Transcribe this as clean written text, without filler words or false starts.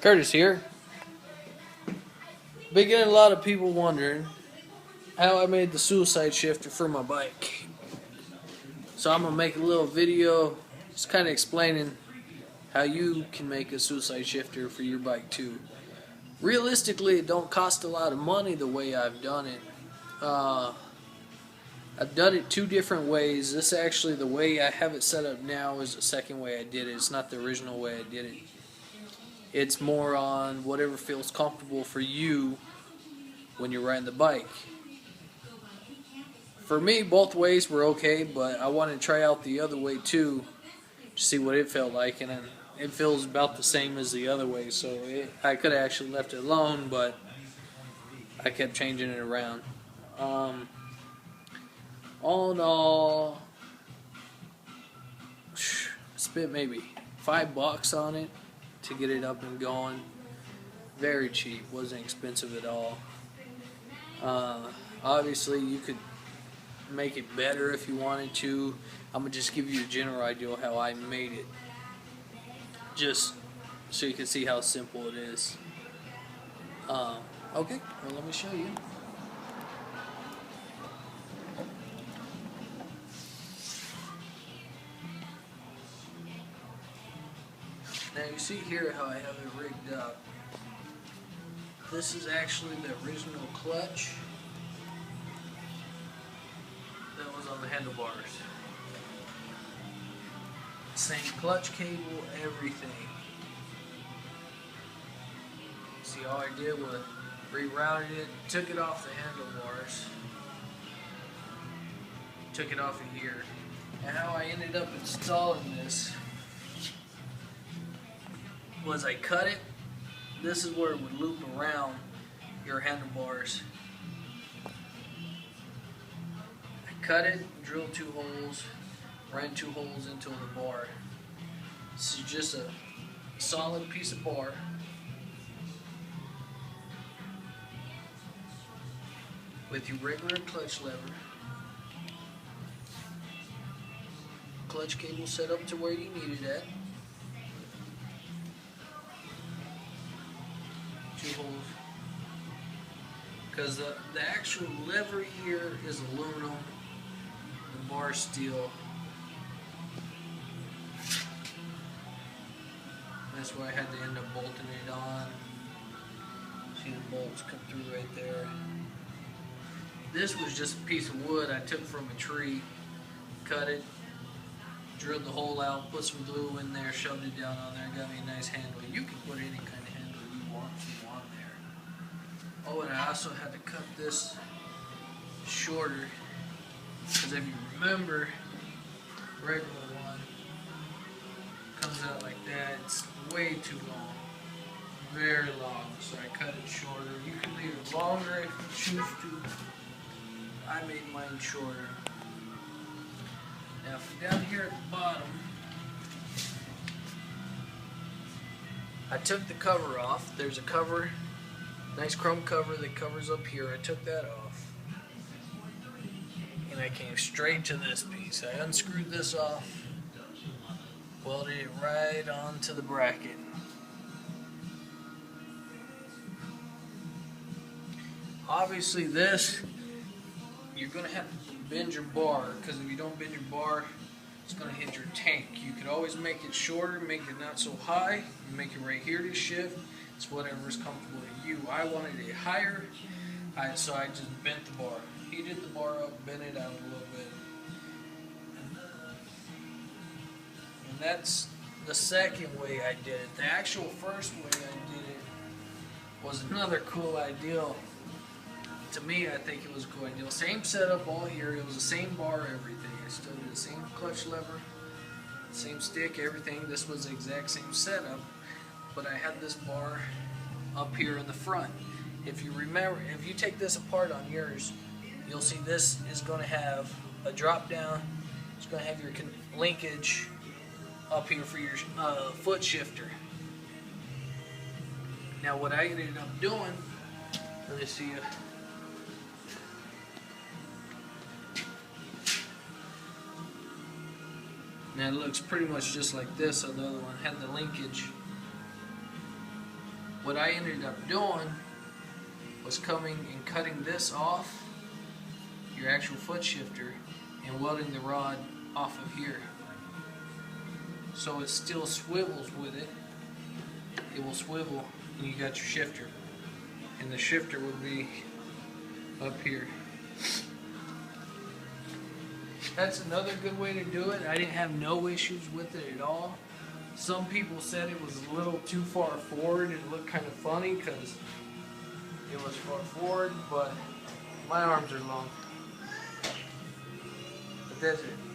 Curtis here. Been getting a lot of people wondering how I made the suicide shifter for my bike. So I'm going to make a little video just kind of explaining how you can make a suicide shifter for your bike too. Realistically, it don't cost a lot of money the way I've done it. I've done it two different ways. This actually, the way I have it set up now is the second way I did it. It's not the original way I did it. It's more on whatever feels comfortable for you when you're riding the bike. For me, both ways were okay, but I wanted to try out the other way too to see what it felt like, and it feels about the same as the other way, so I could have actually left it alone, but I kept changing it around. All in all, spent maybe $5 on it to get it up and going. Very cheap, wasn't expensive at all. Obviously, you could make it better if you wanted to. I'm gonna just give you a general idea of how I made it, just so you can see how simple it is. Okay, well, let me show you. Now you see here how I have it rigged up. This is actually the original clutch that was on the handlebars. Same clutch cable, everything. See, all I did was rerouted it, took it off the handlebars, took it off of here. And how I ended up installing this was I cut it. This is where it would loop around your handlebars. I cut it, drilled 2 holes, ran 2 holes into the bar. This is just a solid piece of bar. With your regular clutch lever. Clutch cable set up to where you need it at. 2 holes. Because the actual lever here is aluminum, the bar is steel. That's why I had to end up bolting it on. See the bolts come through right there. This was just a piece of wood I took from a tree, cut it, drilled the hole out, put some glue in there, shoved it down on there, got me a nice handle. You can put any kind of handle you want if you want there. Oh, and I also had to cut this shorter, because if you remember, the regular one comes out like that. It's way too long, very long, so I cut it shorter. You can leave it longer if you choose to. I made mine shorter. Now, down here at the bottom, I took the cover off. There's a cover, nice chrome cover that covers up here. I took that off. And I came straight to this piece. I unscrewed this off, welded it right onto the bracket. Obviously this, you're going to have to bend your bar, because if you don't bend your bar, it's going to hit your tank. You could always make it shorter, make it not so high, make it right here to shift. It's whatever's comfortable to you. I wanted it higher, so I just bent the bar. Heated the bar up, bent it out a little bit. And that's the second way I did it. The actual first way I did it was another cool idea. To me, I think it was a cool idea. Same setup all here. It was the same bar, everything. I still did the same clutch lever, same stick, everything. This was the exact same setup, but I had this bar up here in the front. If you remember, if you take this apart on yours, you'll see this is going to have a drop down. It's going to have your linkage up here for your foot shifter. Now, what I ended up doing, let me see you. Now it looks pretty much just like this, so the other one had the linkage What I ended up doing was coming and cutting this off, your actual foot shifter, and welding the rod off of here. So it still swivels with it. It will swivel and you got your shifter. And the shifter would be up here. That's another good way to do it. I didn't have no issues with it at all. Some people said it was a little too far forward. It looked kind of funny because it was far forward, but my arms are long. But that's it.